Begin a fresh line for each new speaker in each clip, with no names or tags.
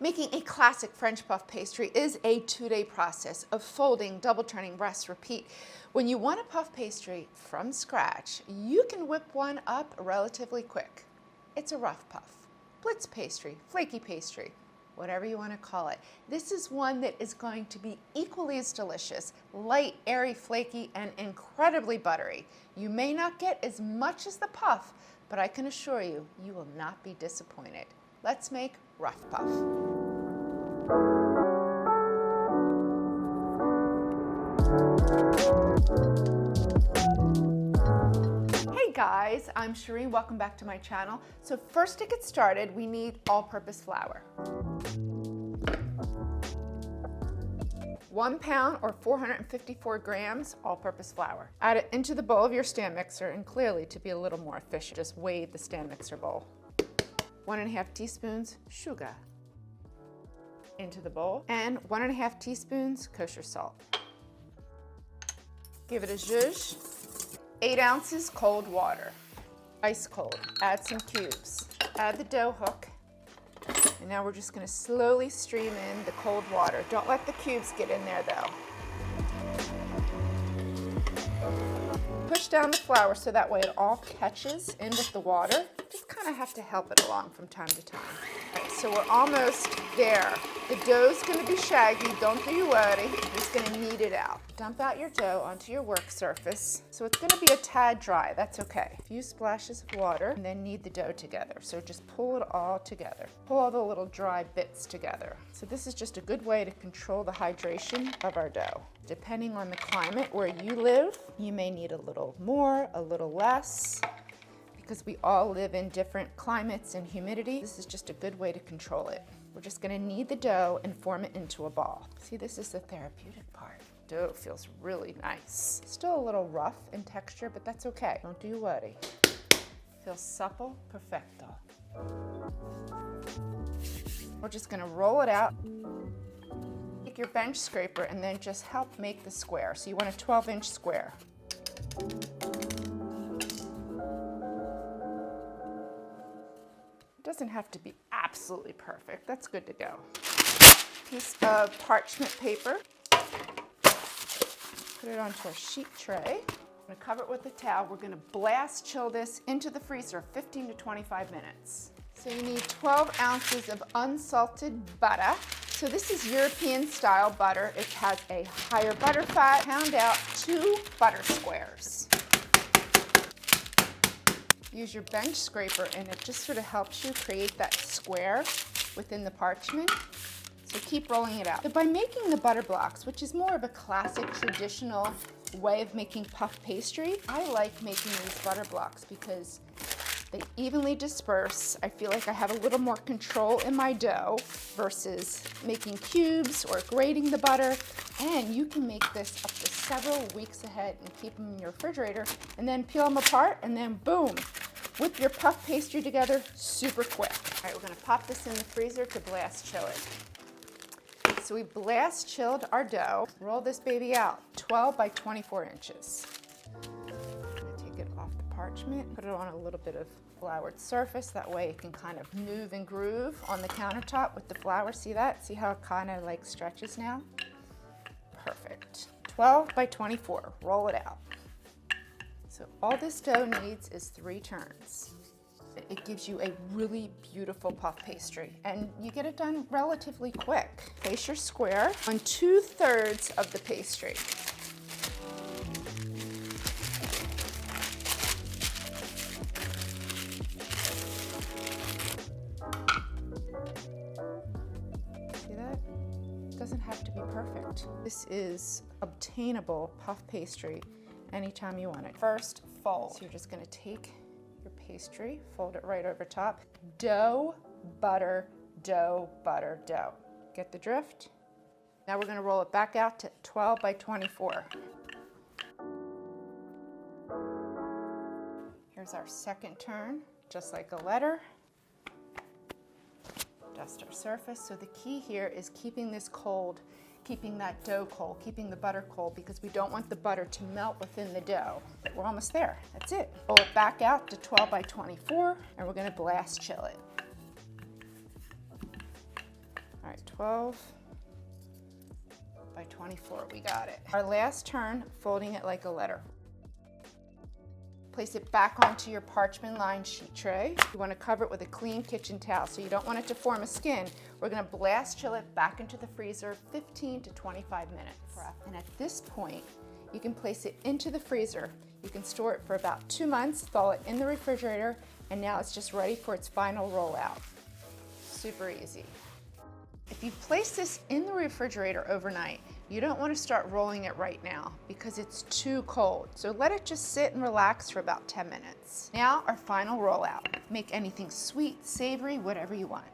Making a classic French puff pastry is a 2-day process of folding, double turning, rest, repeat. When you want a puff pastry from scratch, you can whip one up relatively quick. It's a rough puff, blitz pastry, flaky pastry, whatever you want to call it. This is one that is going to be equally as delicious, light, airy, flaky, and incredibly buttery. You may not get as much as the puff, but I can assure you, you will not be disappointed. Let's make rough puff. Hey guys, I'm Shereen. Welcome back to my channel. So first to get started, we need all-purpose flour. 1 pound or 454 grams all-purpose flour. Add it into the bowl of your stand mixer, and clearly to be a little more efficient, just wade the stand mixer bowl. 1½ teaspoons shugá into the bowl, and 1½ teaspoons kosher salt. Give it a zhuzh. 8 ounces cold water, ice cold. Add some cubes. Add the dough hook. And now we're just going to slowly stream in the cold water. Don't let the cubes get in there though. Push down the flour so that way it all catches in with the water. Just kind of have to help it along from time to time. All right, so we're almost there. The dough's going to be shaggy. Don't you worry. You're just going to knead it out. Dump out your dough onto your work surface. So it's going to be a tad dry. That's okay. A few splashes of water and then knead the dough together. So just pull it all together. Pull all the little dry bits together. So this is just a good way to control the hydration of our dough. Depending on the climate where you live, you may need a little more, a little less. Because we all live in different climates and humidity, this is just a good way to control it. We're just going to knead the dough and form it into a ball. See, this is the therapeutic part. Dough feels really nice. Still a little rough in texture, but that's okay. Don't you worry. Feels supple, perfecto. We're just going to roll it out. Take your bench scraper and then just help make the square. So you want a 12-inch square. It doesn't have to be absolutely perfect. That's good to go. Piece of parchment paper. Put it onto our sheet tray. I'm going to cover it with a towel. We're going to blast chill this into the freezer 15 to 25 minutes. So you need 12 ounces of unsalted butter. So this is European style butter. It has a higher butter fat. Pound out 2 butter squares. Use your bench scraper and it just sort of helps you create that square within the parchment. So keep rolling it out. So by making the butter blocks, which is more of a classic traditional way of making puff pastry, I like making these butter blocks because they evenly disperse. I feel like I have a little more control in my dough versus making cubes or grating the butter. And you can make this up to several weeks ahead and keep them in your refrigerator and then peel them apart and then boom, whip your puff pastry together super quick. All right, we're gonna pop this in the freezer to blast chill it. So we blast chilled our dough. Roll this baby out, 12 by 24 inches. I'm gonna take it off the parchment, put it on a little bit of floured surface. That way it can kind of move and groove on the countertop with the flour. See that? See how it kind of like stretches now? Perfect. 12 by 24, roll it out. So all this dough needs is 3 turns. It gives you a really beautiful puff pastry and you get it done relatively quick. Place your square on 2/3 of the pastry. See that? It doesn't have to be perfect. This is obtainable puff pastry anytime you want it. First, fold. So you're just gonna take your pastry, fold it right over top. Dough, butter, dough, butter, dough. Get the drift? Now we're gonna roll it back out to 12 by 24. Here's our second turn, just like a letter. Dust our surface. So the key here is keeping this cold, keeping that dough cold, keeping the butter cold, because we don't want the butter to melt within the dough. We're almost there. That's it. Roll it back out to 12 by 24, and we're gonna blast chill it. 12 by 24, we got it. Our last turn, folding it like a letter. Place it back onto your parchment lined sheet tray. You want to cover it with a clean kitchen towel so you don't want it to form a skin. We're going to blast chill it back into the freezer 15 to 25 minutes. And at this point, you can place it into the freezer. You can store it for about 2 months, thaw it in the refrigerator, and now it's just ready for its final rollout. Super easy. If you place this in the refrigerator overnight, you don't want to start rolling it right now because it's too cold. So let it just sit and relax for about 10 minutes. Now our final rollout. Make anything sweet, savory, whatever you want.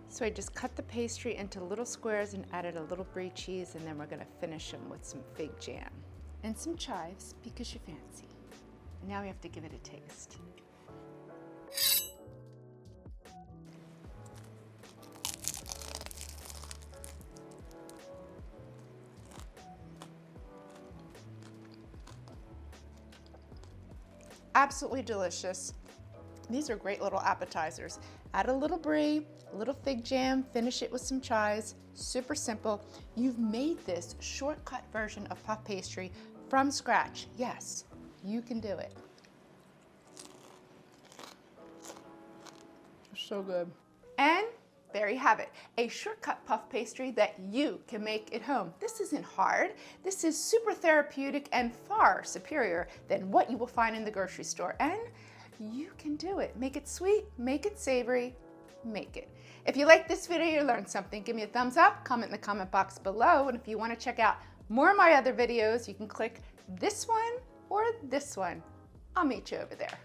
So I just cut the pastry into little squares and added a little brie cheese, and then we're going to finish them with some fig jam and some chives because you fancy. Now we have to give it a taste. Absolutely delicious. These are great little appetizers. Add a little brie, a little fig jam, finish it with some chives. Super simple. You've made this shortcut version of puff pastry from scratch. Yes, you can do it. So good. And there you have it, a shortcut puff pastry that you can make at home. This isn't hard. This is super therapeutic and far superior than what you will find in the grocery store. And you can do it. Make it sweet, make it savory, make it. If you like this video, you learned something, give me a thumbs up, comment in the comment box below. And if you want to check out more of my other videos, you can click this one or this one. I'll meet you over there.